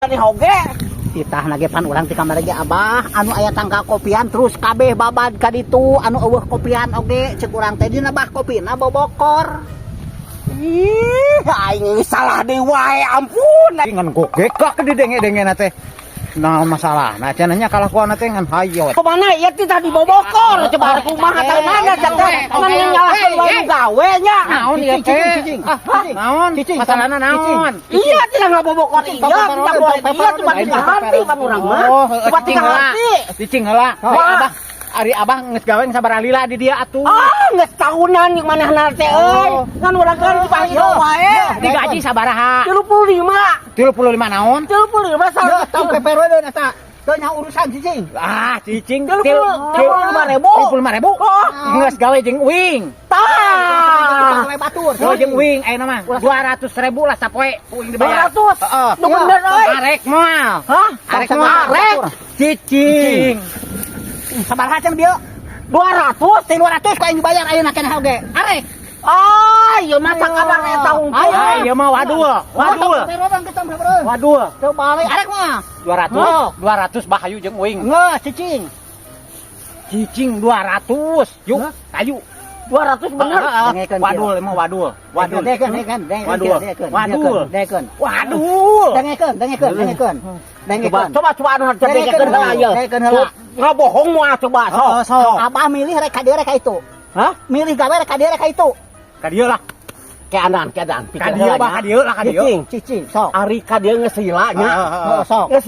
Ini hoge Titah nagepan urang ti kamar ge Abah anu aya tangga kopian terus kabeh babad ka ditu anu eueuh kopian oge ceuk urang teh dina bah kopina bobokor. ih aing salah deui wae ampun ngan gogek ka di denge-dengena teh. Naon masalahna cenah nya kalakuan teh ngan hayot. kemana ya ti tadi bobokor coba kumaha teh mana cenah ngan nyalahkeun baru gawe nya Naon ieu teh? Naon? Masalahna naon? iya cenah ngabobokor iya tidak boleh dia cuma tinggal hati pan urang mah Oh, cuma tinggal hati cicing heula. Abah ari Abah geus gawe sabaraha lila di dia atuh. geus tahunan yang manehna teh euy ngan urang kan dipanggil wae Digaji sabaraha? 35 35 naon? 35 salah Tong peperodeun eta. Teu nya urusan cicing. Ah, cicing 35.000 35.000. Geus gawe jeung uing. tah Gawe batur. Gawe jeung uing ayeuna mah 200.000 lah sapoe uing dibayar. 200 Heeh. nu bener euy Arek moal. hah Arek Tong moal. arek Cicing. Sabaraha cenah dieu? 200 Teh 200 ku aing dibayar ayeuna keneh oge. Arek. ieu mah sakadar eta unggul Ah, ieu mah wadul. Wadul. Peperodeun kita peperodeun. Wadul. Teu balik arek mah. 200 bahayu jeung uing. Ngeus cicing. Cicing 200. Yuk, ayu. 200 bener Dengekeun, Wadul emang wadul. Wadul. Dekeun. Wadul. Wadul. Dekeun. Wadul. Dengekeun. coba anu hareup dekeun heula ieu Dekeun heula. ngabohong moal coba sok Abah milih rek ka dieu rek ka itu. hah Milih gawe rek ka dieu rek ka itu. Ka dieu lah. keadaan Ka dieu bah, ka dieu lah, ka dieu. cicing Cicing sok. ari ka dieu ngesila nya Sok. ngesila